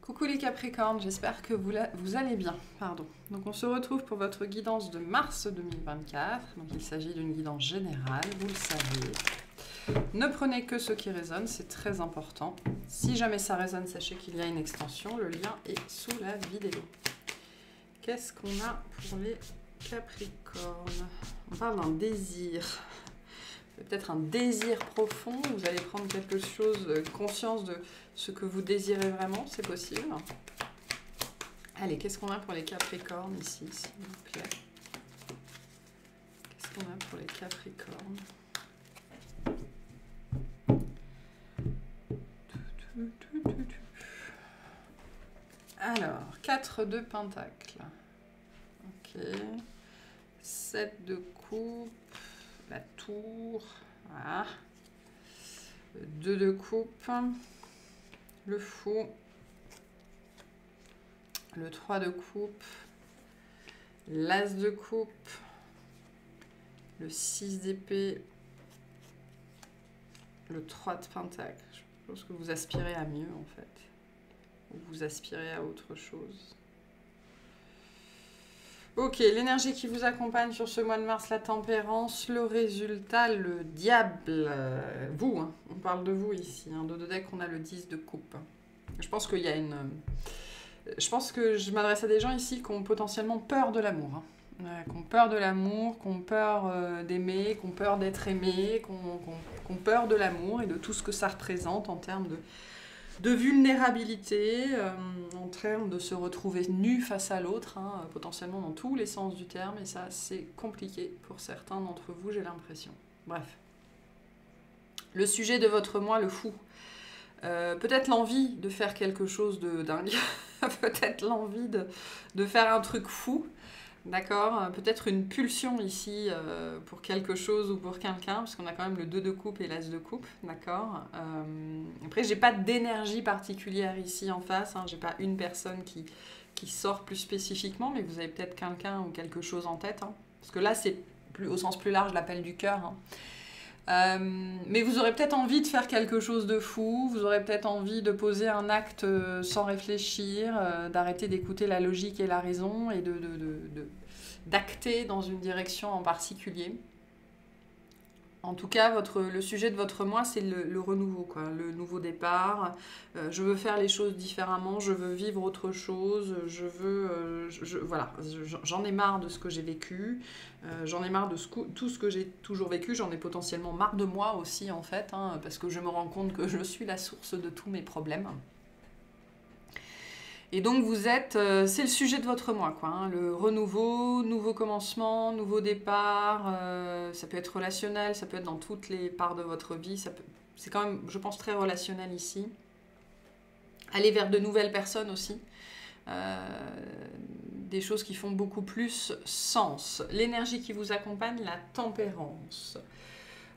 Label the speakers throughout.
Speaker 1: Coucou les Capricornes, j'espère que vous allez bien. Pardon. Donc on se retrouve pour votre guidance de mars 2024. Donc il s'agit d'une guidance générale, vous le savez. Ne prenez que ce qui résonne, c'est très important. Si jamais ça résonne, sachez qu'il y a une extension. Le lien est sous la vidéo. Qu'est-ce qu'on a pour les Capricornes? On parle d'un désir. Peut-être un désir profond, vous allez prendre quelque chose, conscience de ce que vous désirez vraiment, c'est possible. Allez, qu'est-ce qu'on a pour les Capricornes ici, s'il vous plaît? Qu'est-ce qu'on a pour les Capricornes? Alors, 4 de Pentacle. Ok. 7 de coupe. La tour, voilà. 2 de coupe, le fou, le 3 de coupe, l'as de coupe, le 6 d'épée, le 3 de pentacle. Je pense que vous aspirez à mieux en fait, ou vous aspirez à autre chose. Ok, l'énergie qui vous accompagne sur ce mois de mars, la tempérance, le résultat, le diable. Vous, hein, on parle de vous ici. Hein, de deck, on a le 10 de coupe. Je pense qu'il y a une... Je pense que je m'adresse à des gens ici qui ont potentiellement peur de l'amour. Hein. Qui ont peur de l'amour, qui ont peur d'aimer, qui ont peur d'être aimé, qui ont peur de l'amour et de tout ce que ça représente en termes de vulnérabilité, en termes de se retrouver nu face à l'autre, hein, potentiellement dans tous les sens du terme, et ça c'est compliqué pour certains d'entre vous, j'ai l'impression. Bref. Le sujet de votre mois, le fou. Peut-être l'envie de faire quelque chose de dingue, peut-être l'envie de faire un truc fou, d'accord, peut-être une pulsion ici pour quelque chose ou pour quelqu'un, parce qu'on a quand même le 2 de coupe et l'as de coupe, d'accord. Après, j'ai pas d'énergie particulière ici en face, hein, j'ai pas une personne qui sort plus spécifiquement, mais vous avez peut-être quelqu'un ou quelque chose en tête, hein, parce que là, c'est au sens plus large l'appel du cœur. Hein. Mais vous aurez peut-être envie de faire quelque chose de fou, vous aurez peut-être envie de poser un acte sans réfléchir, d'arrêter d'écouter la logique et la raison et d'acter dans une direction en particulier. En tout cas, le sujet de votre mois, c'est le renouveau, quoi, le nouveau départ. Je veux faire les choses différemment, je veux vivre autre chose, voilà, j'en ai marre de ce que j'ai vécu, j'en ai marre de tout ce que j'ai toujours vécu, j'en ai potentiellement marre de moi aussi, en fait, hein, parce que je me rends compte que je suis la source de tous mes problèmes. Et donc vous êtes, c'est le sujet de votre mois, quoi, hein, le renouveau, nouveau commencement, nouveau départ, ça peut être relationnel, ça peut être dans toutes les parts de votre vie, c'est quand même, je pense, très relationnel ici. Aller vers de nouvelles personnes aussi, des choses qui font beaucoup plus sens. L'énergie qui vous accompagne, la tempérance.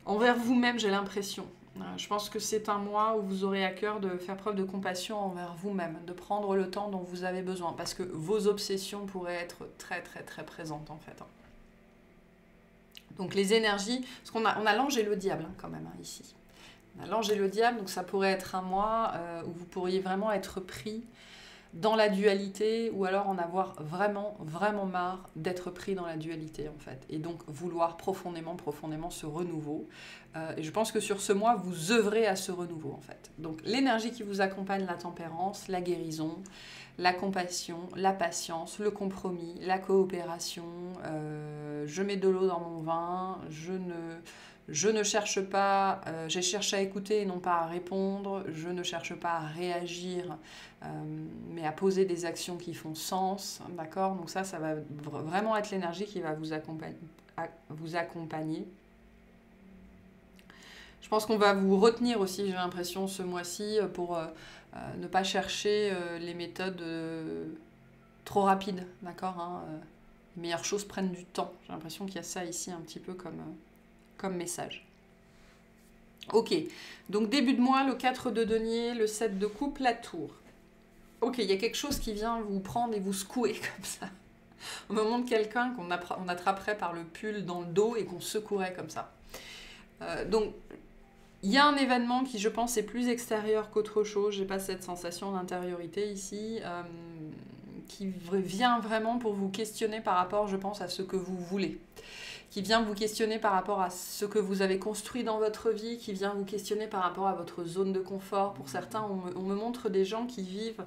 Speaker 1: Envers vous-même, j'ai l'impression. Je pense que c'est un mois où vous aurez à cœur de faire preuve de compassion envers vous-même, de prendre le temps dont vous avez besoin, parce que vos obsessions pourraient être très très très présentes en fait. Donc les énergies, parce qu'on a l'ange et le diable hein, quand même hein, ici. On a l'ange et le diable, donc ça pourrait être un mois où vous pourriez vraiment être pris dans la dualité ou alors en avoir vraiment, vraiment marre d'être pris dans la dualité en fait et donc vouloir profondément ce renouveau et je pense que sur ce mois vous œuvrez à ce renouveau en fait. Donc l'énergie qui vous accompagne, la tempérance, la guérison, la compassion, la patience, le compromis, la coopération, je mets de l'eau dans mon vin, je ne cherche pas, j'ai cherché à écouter et non pas à répondre, je ne cherche pas à réagir, mais à poser des actions qui font sens, d'accord? Donc ça va vraiment être l'énergie qui va vous accompagner. Je pense qu'on va vous retenir aussi, j'ai l'impression, ce mois-ci, pour ne pas chercher les méthodes trop rapides, d'accord hein, les meilleures choses prennent du temps. J'ai l'impression qu'il y a ça ici un petit peu comme message. Ok, donc début de mois, le 4 de denier, le 7 de coupe, la tour. Ok, il y a quelque chose qui vient vous prendre et vous secouer comme ça. Au moment de quelqu'un qu'on attraperait par le pull dans le dos et qu'on secouerait comme ça. Donc, Il y a un événement qui, je pense, est plus extérieur qu'autre chose. J'ai pas cette sensation d'intériorité ici, qui vient vraiment pour vous questionner par rapport, je pense, à ce que vous voulez. Qui vient vous questionner par rapport à ce que vous avez construit dans votre vie, qui vient vous questionner par rapport à votre zone de confort. Pour certains, on me montre des gens qui vivent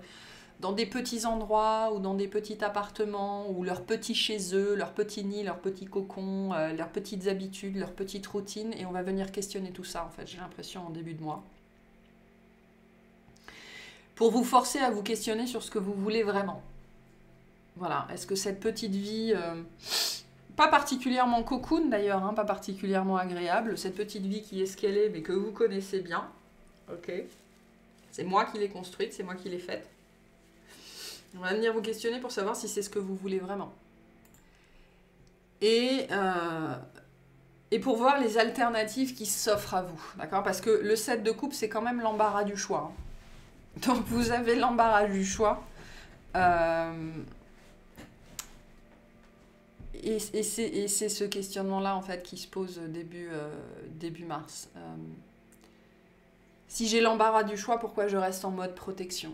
Speaker 1: dans des petits endroits ou dans des petits appartements, ou leur petit chez eux, leur petit nid, leur petit cocon, leurs petites habitudes, leurs petites routines, et on va venir questionner tout ça, en fait, j'ai l'impression, en début de mois. Pour vous forcer à vous questionner sur ce que vous voulez vraiment. Voilà, est-ce que cette petite vie, pas particulièrement cocoon d'ailleurs, hein, pas particulièrement agréable, cette petite vie qui est ce qu'elle est, mais que vous connaissez bien, ok, c'est moi qui l'ai construite, c'est moi qui l'ai faite. On va venir vous questionner pour savoir si c'est ce que vous voulez vraiment. Et pour voir les alternatives qui s'offrent à vous, d'accord? Parce que le 7 de coupe, c'est quand même l'embarras du choix. Donc vous avez l'embarras du choix. Et c'est ce questionnement-là, en fait, qui se pose début mars. Si j'ai l'embarras du choix, pourquoi je reste en mode protection?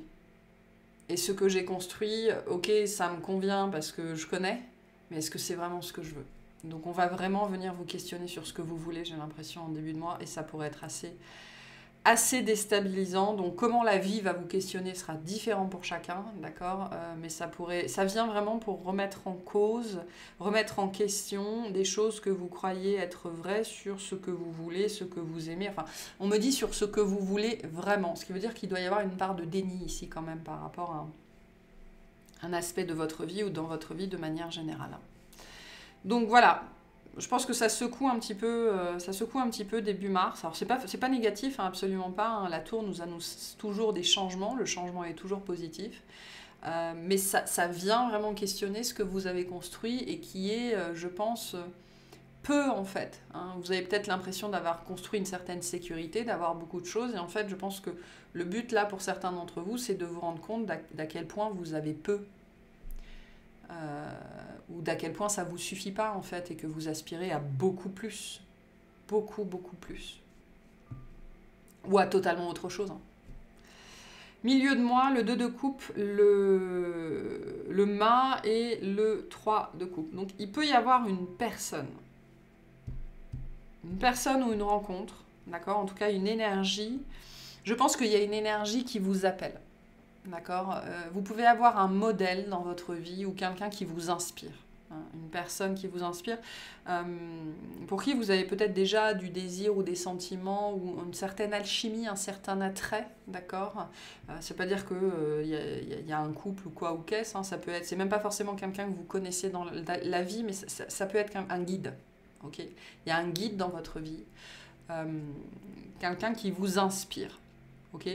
Speaker 1: Et ce que j'ai construit, ok, ça me convient parce que je connais, mais est-ce que c'est vraiment ce que je veux? Donc on va vraiment venir vous questionner sur ce que vous voulez, j'ai l'impression, en début de mois, et ça pourrait être assez déstabilisant. Donc comment la vie va vous questionner sera différent pour chacun, d'accord, mais ça vient vraiment pour remettre en cause, remettre en question des choses que vous croyez être vraies sur ce que vous voulez, ce que vous aimez. Enfin, on me dit sur ce que vous voulez vraiment, ce qui veut dire qu'il doit y avoir une part de déni ici quand même par rapport à un aspect de votre vie ou dans votre vie de manière générale. Donc voilà. Je pense que ça secoue un petit peu début mars. Alors c'est pas négatif, hein, absolument pas. Hein. La tour nous annonce toujours des changements. Le changement est toujours positif. Mais ça vient vraiment questionner ce que vous avez construit et qui est, je pense, peu en fait. Hein. Vous avez peut-être l'impression d'avoir construit une certaine sécurité, d'avoir beaucoup de choses. Et en fait, je pense que le but là pour certains d'entre vous, c'est de vous rendre compte d'à quel point vous avez peu. Ou d'à quel point ça vous suffit pas en fait et que vous aspirez à beaucoup plus, beaucoup plus, ou à totalement autre chose. Hein. Milieu de mois, le 2 de coupe, le mât et le 3 de coupe. Donc il peut y avoir une personne ou une rencontre, d'accord, en tout cas une énergie. Je pense qu'il y a une énergie qui vous appelle. D'accord, vous pouvez avoir un modèle dans votre vie ou quelqu'un qui vous inspire, hein, une personne qui vous inspire, pour qui vous avez peut-être déjà du désir ou des sentiments ou une certaine alchimie, un certain attrait, d'accord. C'est pas dire que y a un couple ou quoi ou qu'est-ce, hein, ça peut être, c'est même pas forcément quelqu'un que vous connaissez dans la vie, mais ça peut être un guide, ok. Il y a un guide dans votre vie, quelqu'un qui vous inspire, ok,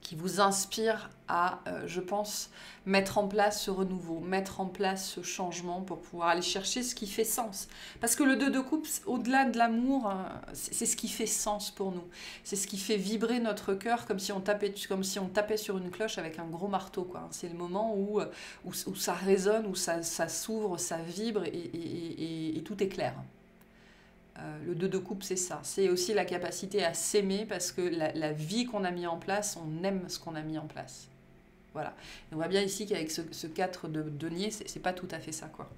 Speaker 1: qui vous inspire à, je pense, mettre en place ce renouveau, mettre en place ce changement pour pouvoir aller chercher ce qui fait sens. Parce que le 2 de coupe, au-delà de l'amour, c'est ce qui fait sens pour nous. C'est ce qui fait vibrer notre cœur comme si on tapait sur une cloche avec un gros marteau, quoi. C'est le moment où ça résonne, où ça s'ouvre, ça vibre et tout est clair. Le 2 de coupe, c'est ça. C'est aussi la capacité à s'aimer parce que la vie qu'on a mis en place, on aime ce qu'on a mis en place. Voilà. Et on voit bien ici qu'avec ce 4 de denier, c'est pas tout à fait ça, quoi.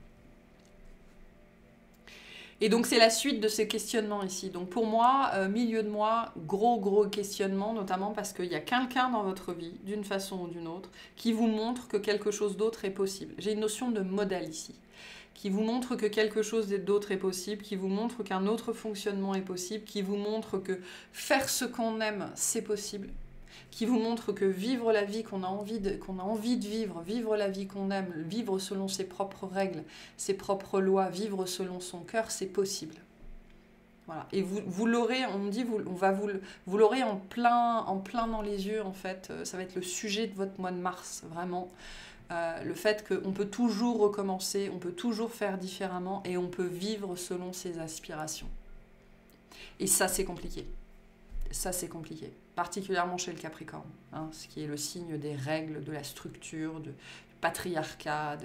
Speaker 1: Et donc, c'est la suite de ces questionnements ici. Donc, pour moi, milieu de mois, gros questionnement, notamment parce qu'il y a quelqu'un dans votre vie, d'une façon ou d'une autre, qui vous montre que quelque chose d'autre est possible. J'ai une notion de modèle ici, qui vous montre que quelque chose d'autre est possible, qui vous montre qu'un autre fonctionnement est possible, qui vous montre que faire ce qu'on aime, c'est possible, qui vous montre que vivre la vie qu'on a envie de vivre la vie qu'on aime, vivre selon ses propres règles, ses propres lois, vivre selon son cœur, c'est possible. Voilà. Et vous l'aurez, on me dit, vous l'aurez en plein dans les yeux, en fait. Ça va être le sujet de votre mois de mars, vraiment. Le fait qu'on peut toujours recommencer, on peut toujours faire différemment et on peut vivre selon ses aspirations. Et ça, c'est compliqué. Ça, c'est compliqué. Particulièrement chez le Capricorne, hein, ce qui est le signe des règles, de la structure, du patriarcat,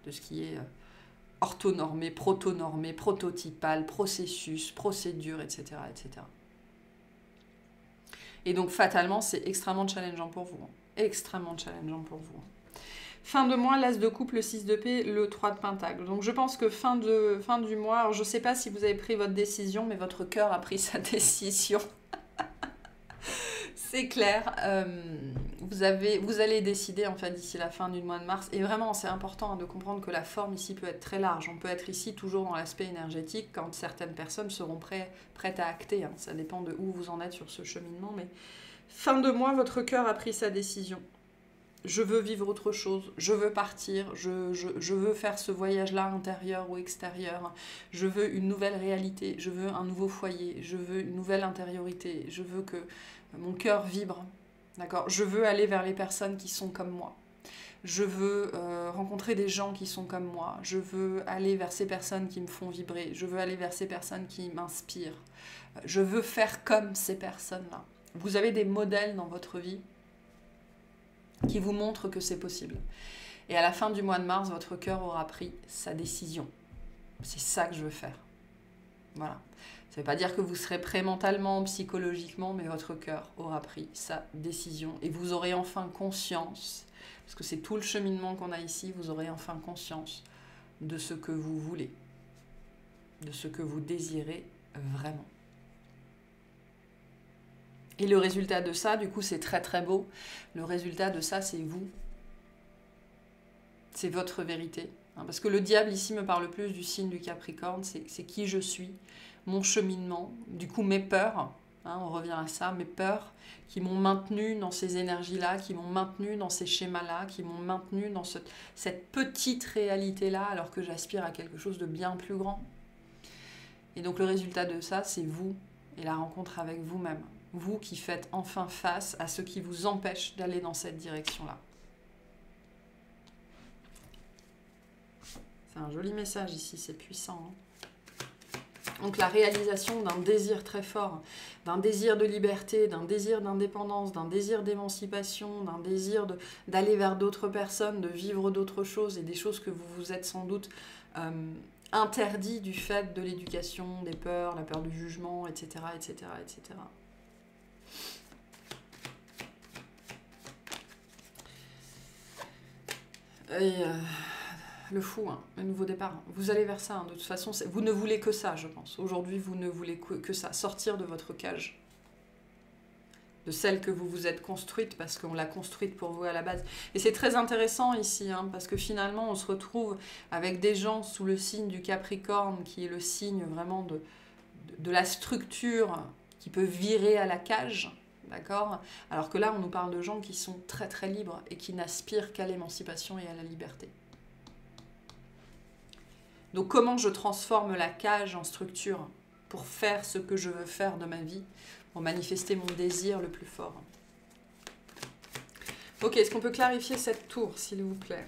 Speaker 1: de ce qui est orthonormé, protonormé, prototypal, processus, procédure, etc., etc. Et donc, fatalement, c'est extrêmement challengeant pour vous. Extrêmement challengeant pour vous. Fin de mois, l'As de coupe, le 6 de paix, le 3 de pentacle. Donc, je pense que fin du mois, alors je ne sais pas si vous avez pris votre décision, mais votre cœur a pris sa décision. C'est clair. Vous allez décider, en fait, d'ici la fin du mois de mars. Et vraiment, c'est important de comprendre que la forme ici peut être très large. On peut être ici toujours dans l'aspect énergétique quand certaines personnes seront prêtes à acter. Hein. Ça dépend de où vous en êtes sur ce cheminement. Mais fin de mois, votre cœur a pris sa décision. Je veux vivre autre chose, je veux partir, je veux faire ce voyage-là intérieur ou extérieur, je veux une nouvelle réalité, je veux un nouveau foyer, je veux une nouvelle intériorité, je veux que mon cœur vibre, d'accord ? Je veux aller vers les personnes qui sont comme moi, je veux rencontrer des gens qui sont comme moi, je veux aller vers ces personnes qui me font vibrer, je veux aller vers ces personnes qui m'inspirent, je veux faire comme ces personnes-là. Vous avez des modèles dans votre vie qui vous montre que c'est possible. Et à la fin du mois de mars, votre cœur aura pris sa décision. C'est ça que je veux faire. Voilà. Ça ne veut pas dire que vous serez prêt mentalement, psychologiquement, mais votre cœur aura pris sa décision. Et vous aurez enfin conscience, parce que c'est tout le cheminement qu'on a ici, vous aurez enfin conscience de ce que vous voulez, de ce que vous désirez vraiment. Et le résultat de ça, du coup, c'est très très beau. Le résultat de ça, c'est vous. C'est votre vérité. Parce que le diable, ici, me parle plus du signe du Capricorne. C'est qui je suis, mon cheminement, du coup, mes peurs. On revient à ça, mes peurs qui m'ont maintenu dans ces énergies-là, qui m'ont maintenu dans ces schémas-là, qui m'ont maintenu dans cette petite réalité-là, alors que j'aspire à quelque chose de bien plus grand. Et donc, le résultat de ça, c'est vous et la rencontre avec vous-même. Vous qui faites enfin face à ce qui vous empêche d'aller dans cette direction-là. C'est un joli message ici, c'est puissant. Donc la réalisation d'un désir très fort, d'un désir de liberté, d'un désir d'indépendance, d'un désir d'émancipation, d'un désir d'aller vers d'autres personnes, de vivre d'autres choses et des choses que vous vous êtes sans doute interdit du fait de l'éducation, des peurs, la peur du jugement, etc., etc., etc. Et le fou, le nouveau départ. Vous allez vers ça, de toute façon. Vous ne voulez que ça, je pense. Aujourd'hui, vous ne voulez que ça. Sortir de votre cage. De celle que vous vous êtes construite, parce qu'on l'a construite pour vous à la base. Et c'est très intéressant ici, parce que finalement, on se retrouve avec des gens sous le signe du Capricorne, qui est le signe vraiment de la structure qui peut virer à la cage. D'accord ? Alors que là, on nous parle de gens qui sont très très libres et qui n'aspirent qu'à l'émancipation et à la liberté. Donc comment je transforme la cage en structure pour faire ce que je veux faire de ma vie, pour manifester mon désir le plus fort. Ok, est-ce qu'on peut clarifier cette tour, s'il vous plaît ?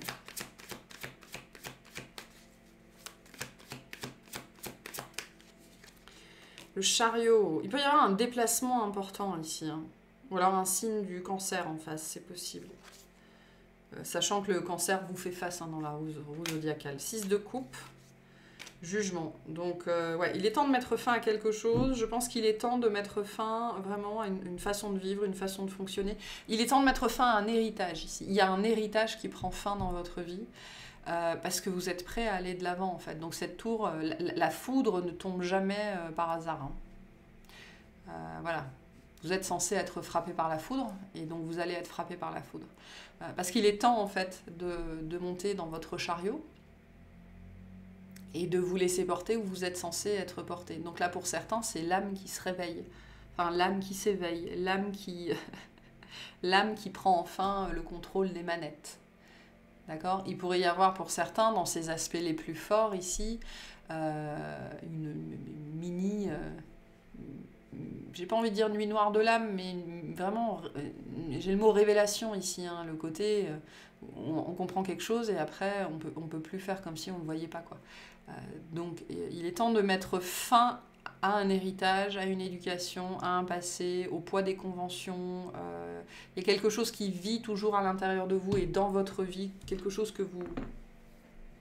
Speaker 1: Le chariot. Il peut y avoir un déplacement important ici. Ou alors un signe du cancer en face, c'est possible. Sachant que le cancer vous fait face dans la roue zodiacale. 6 de coupe. Jugement. Donc, ouais, il est temps de mettre fin à quelque chose. Je pense qu'il est temps de mettre fin vraiment à une façon de vivre, une façon de fonctionner. Il est temps de mettre fin à un héritage ici. Il y a un héritage qui prend fin dans votre vie. Parce que vous êtes prêt à aller de l'avant en fait. Donc cette tour, la foudre ne tombe jamais par hasard. Voilà. Vous êtes censé être frappé par la foudre et donc vous allez être frappé par la foudre. Parce qu'il est temps en fait de monter dans votre chariot et de vous laisser porter où vous êtes censé être porté. Donc là pour certains c'est l'âme qui se réveille. Enfin l'âme qui s'éveille, l'âme qui prend enfin le contrôle des manettes. D'accord ? Il pourrait y avoir pour certains, dans ces aspects les plus forts ici, une mini... j'ai pas envie de dire nuit noire de l'âme, mais vraiment, j'ai le mot révélation ici, le côté, on comprend quelque chose et après, on peut plus faire comme si on ne le voyait pas, quoi. Donc, il est temps de mettre fin à un héritage, à une éducation, à un passé, au poids des conventions. Il y a quelque chose qui vit toujours à l'intérieur de vous et dans votre vie, quelque chose que vous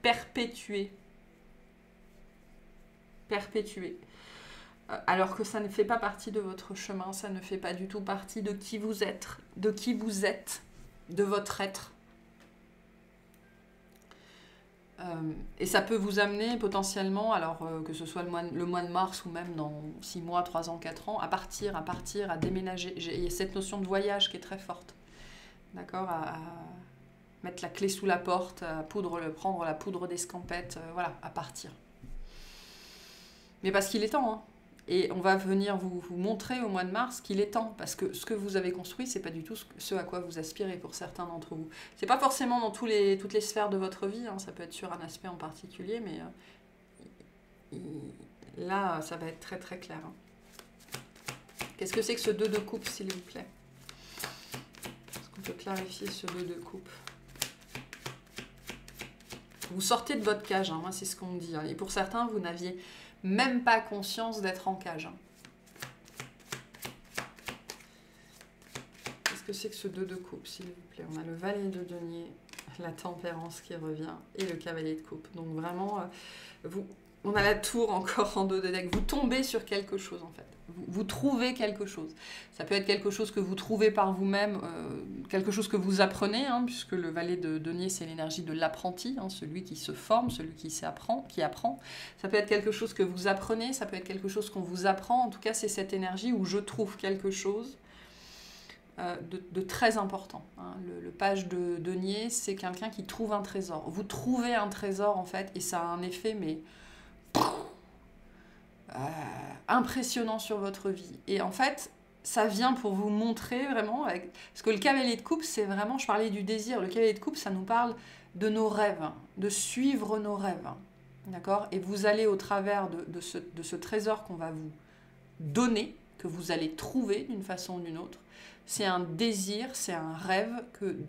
Speaker 1: perpétuez perpétuer. Alors que ça ne fait pas partie de votre chemin, ça ne fait pas du tout partie de qui vous êtes, de votre être. Et ça peut vous amener potentiellement, alors que ce soit le mois de mars ou même dans 6 mois, 3 ans, 4 ans, à partir, à déménager. Il y a cette notion de voyage qui est très forte. D'accord, à mettre la clé sous la porte, à prendre la poudre d'escampette, voilà, à partir. Mais parce qu'il est temps, hein. Et on va venir vous montrer au mois de mars qu'il est temps, parce que ce que vous avez construit, c'est pas du tout ce à quoi vous aspirez pour certains d'entre vous. C'est pas forcément dans toutes les sphères de votre vie, hein, ça peut être sur un aspect en particulier, mais là, ça va être très très clair. Hein. Qu'est-ce que c'est que ce 2 de coupe, s'il vous plaît? Est-ce qu'on peut clarifier ce 2 de coupe? Vous sortez de votre cage, hein, moi c'est ce qu'on me dit. Hein. Et pour certains, vous n'aviez même pas conscience d'être en cage. Hein. Qu'est-ce que c'est que ce 2 de coupe, s'il vous plaît? On a le valet de denier, la tempérance qui revient et le cavalier de coupe. Donc vraiment, on a la tour encore en 2 de deck. Vous tombez sur quelque chose en fait. Vous trouvez quelque chose. Ça peut être quelque chose que vous trouvez par vous-même, quelque chose que vous apprenez, hein, puisque le valet de denier, c'est l'énergie de l'apprenti, hein, celui qui se forme, celui qui apprend. Ça peut être quelque chose que vous apprenez, ça peut être quelque chose qu'on vous apprend. En tout cas, c'est cette énergie où je trouve quelque chose de très important. Hein. Le page de denier, c'est quelqu'un qui trouve un trésor. Vous trouvez un trésor, en fait, et ça a un effet, mais... impressionnant sur votre vie. Et en fait, ça vient pour vous montrer vraiment, parce que le cavalier de coupe, c'est vraiment, je parlais du désir, le cavalier de coupe, ça nous parle de nos rêves, de suivre nos rêves. D'accord? Et vous allez au travers de ce trésor qu'on va vous donner, que vous allez trouver d'une façon ou d'une autre. C'est un désir, c'est un rêve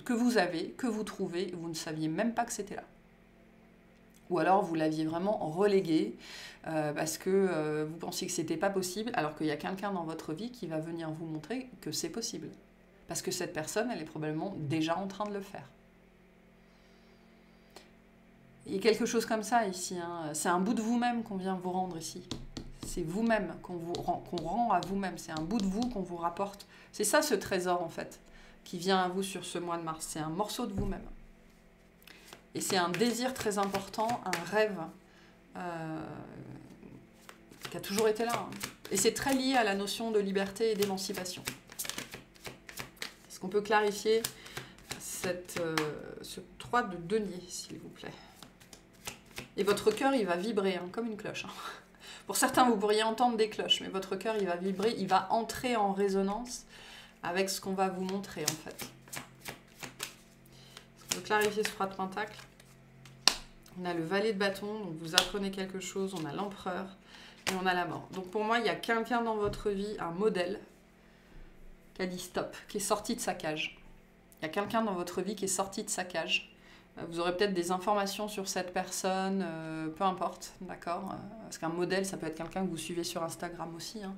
Speaker 1: que vous avez, que vous trouvez, et vous ne saviez même pas que c'était là. Ou alors vous l'aviez vraiment relégué parce que vous pensiez que c'était pas possible, alors qu'il y a quelqu'un dans votre vie qui va venir vous montrer que c'est possible. Parce que cette personne, elle est probablement déjà en train de le faire. Il y a quelque chose comme ça ici. Hein. C'est un bout de vous-même qu'on vient vous rendre ici. C'est vous-même qu'on rend à vous-même. C'est un bout de vous qu'on vous rapporte. C'est ça ce trésor en fait, qui vient à vous sur ce mois de mars. C'est un morceau de vous-même. Et c'est un désir très important, un rêve qui a toujours été là. Hein. Et c'est très lié à la notion de liberté et d'émancipation. Est-ce qu'on peut clarifier ce 3 de denier, s'il vous plaît? Et votre cœur, il va vibrer, hein, comme une cloche. Hein. Pour certains, vous pourriez entendre des cloches, mais votre cœur, il va vibrer, il va entrer en résonance avec ce qu'on va vous montrer, en fait. Est-ce qu'on peut clarifier ce 3 de pentacle? On a le valet de bâton, donc vous apprenez quelque chose, on a l'empereur et on a la mort. Donc pour moi, il y a quelqu'un dans votre vie, un modèle, qui a dit stop, qui est sorti de sa cage. Il y a quelqu'un dans votre vie qui est sorti de sa cage. Vous aurez peut-être des informations sur cette personne, peu importe, d'accord? Parce qu'un modèle, ça peut être quelqu'un que vous suivez sur Instagram aussi. Hein.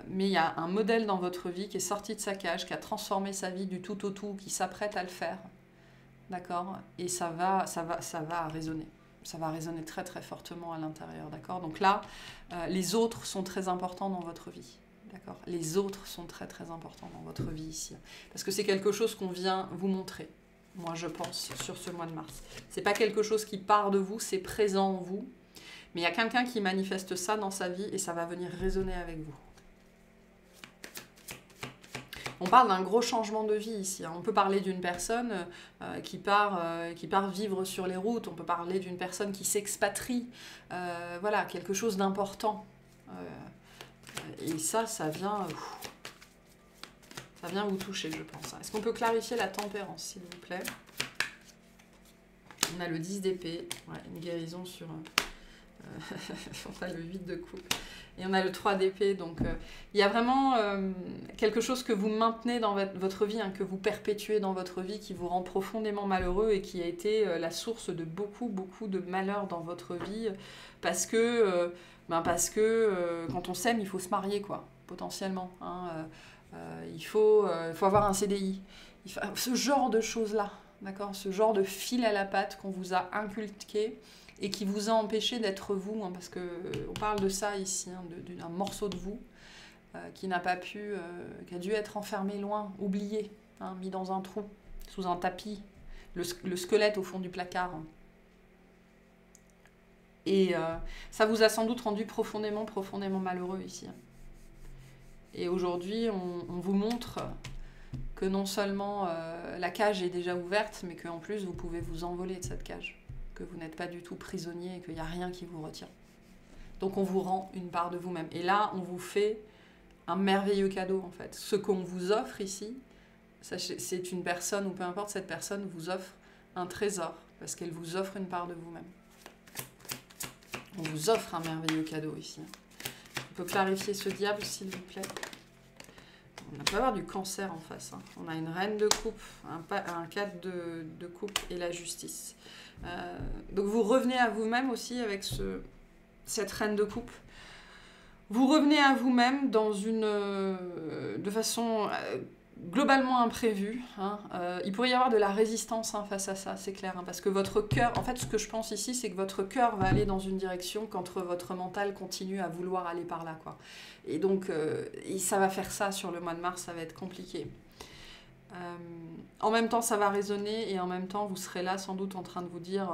Speaker 1: Mais il y a un modèle dans votre vie qui est sorti de sa cage, qui a transformé sa vie du tout au tout, qui s'apprête à le faire. D'accord? Et ça va résonner. Ça va résonner très très fortement à l'intérieur. D'accord? Donc là, les autres sont très importants dans votre vie. D'accord? Les autres sont très très importants dans votre vie ici. Parce que c'est quelque chose qu'on vient vous montrer. Moi, je pense, sur ce mois de mars. C'est pas quelque chose qui part de vous, c'est présent en vous. Mais il y a quelqu'un qui manifeste ça dans sa vie et ça va venir résonner avec vous. On parle d'un gros changement de vie ici. On peut parler d'une personne qui part vivre sur les routes. On peut parler d'une personne qui s'expatrie. Voilà, quelque chose d'important. Et ça vient vous toucher, je pense. Est-ce qu'on peut clarifier la tempérance, s'il vous plaît? On a le 10 d'épée. Ouais, une guérison sur... on a le 8 de coupe. Et on a le 3 d'épée, donc il y a vraiment quelque chose que vous maintenez dans votre vie, hein, que vous perpétuez dans votre vie, qui vous rend profondément malheureux et qui a été la source de beaucoup de malheur dans votre vie, parce que quand on s'aime, il faut se marier, quoi, potentiellement. Hein, il faut avoir un CDI. Ce genre de choses-là, d'accord, ce genre de fil à la patte qu'on vous a inculqué, et qui vous a empêché d'être vous, hein, parce qu'on parle de ça ici, hein, d'un morceau de vous qui n'a pas pu, qui a dû être enfermé loin, oublié, hein, mis dans un trou, sous un tapis, le squelette au fond du placard. Et ça vous a sans doute rendu profondément, profondément malheureux ici. Et aujourd'hui, on vous montre que non seulement la cage est déjà ouverte, mais qu'en plus, vous pouvez vous envoler de cette cage. Que vous n'êtes pas du tout prisonnier et qu'il n'y a rien qui vous retient. Donc on vous rend une part de vous-même. Et là, on vous fait un merveilleux cadeau, en fait. Ce qu'on vous offre ici, c'est une personne, ou peu importe, cette personne vous offre un trésor, parce qu'elle vous offre une part de vous-même. On vous offre un merveilleux cadeau ici. On peut clarifier ce diable, s'il vous plaît. On peut avoir du cancer en face. Hein. On a une reine de coupe, un 4 de coupe et la justice. Donc vous revenez à vous-même aussi avec cette reine de coupe. Vous revenez à vous-même de façon globalement imprévue. Hein. Il pourrait y avoir de la résistance face à ça, c'est clair. Hein, parce que votre cœur, en fait ce que je pense ici, c'est que votre cœur va aller dans une direction quand votre mental continue à vouloir aller par là, quoi. Et donc ça va faire ça sur le mois de mars, ça va être compliqué. En même temps ça va résonner et en même temps vous serez là sans doute en train de vous dire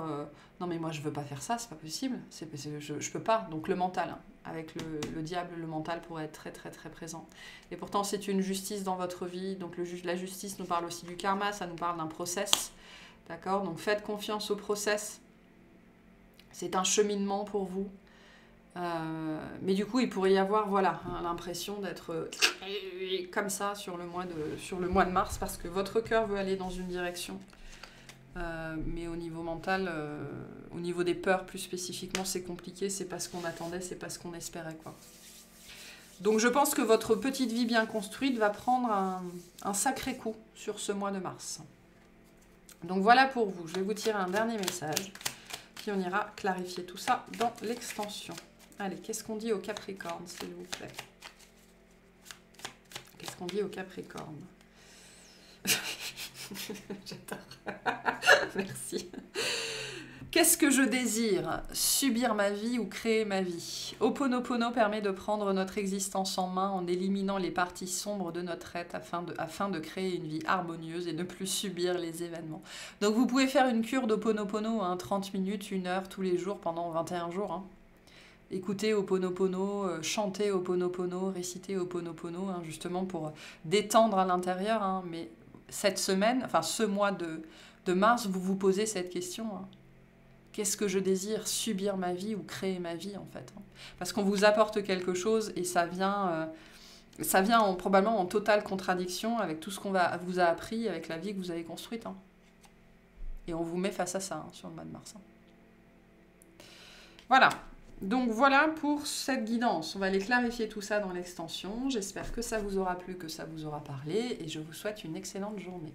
Speaker 1: non mais moi je veux pas faire ça, c'est pas possible, je peux pas. Donc le mental, hein, avec le diable, le mental pourrait être très très très présent. Et pourtant c'est une justice dans votre vie, donc la justice nous parle aussi du karma, ça nous parle d'un process, d'accord? Donc faites confiance au process, c'est un cheminement pour vous. Mais du coup, il pourrait y avoir, voilà, hein, l'impression d'être comme ça sur le mois de mars, parce que votre cœur veut aller dans une direction. Mais au niveau mental, au niveau des peurs plus spécifiquement, c'est compliqué, c'est pas ce qu'on attendait, c'est pas ce qu'on espérait, quoi. Donc je pense que votre petite vie bien construite va prendre un sacré coup sur ce mois de mars. Donc voilà pour vous. Je vais vous tirer un dernier message, puis on ira clarifier tout ça dans l'extension. Allez, qu'est-ce qu'on dit au Capricorne, s'il vous plaît? Qu'est-ce qu'on dit au Capricorne? J'adore. Merci. Qu'est-ce que je désire? Subir ma vie ou créer ma vie? Ho'oponopono permet de prendre notre existence en main en éliminant les parties sombres de notre être afin de créer une vie harmonieuse et ne plus subir les événements. Donc vous pouvez faire une cure d'Ho'oponopono, hein, 30 minutes, 1 heure tous les jours pendant 21 jours. Hein. Écoutez Ho'oponopono, chanter Ho'oponopono, réciter Ho'oponopono, hein, justement pour détendre à l'intérieur. Hein, mais cette semaine, enfin ce mois de mars, vous vous posez cette question. Hein. Qu'est-ce que je désire? Subir ma vie ou créer ma vie, en fait? Hein. Parce qu'on vous apporte quelque chose et ça vient probablement en totale contradiction avec tout ce qu'on vous a appris, avec la vie que vous avez construite. Hein. Et on vous met face à ça, hein, sur le mois de mars. Hein. Voilà. Donc voilà pour cette guidance. On va aller clarifier tout ça dans l'extension. J'espère que ça vous aura plu, que ça vous aura parlé et je vous souhaite une excellente journée.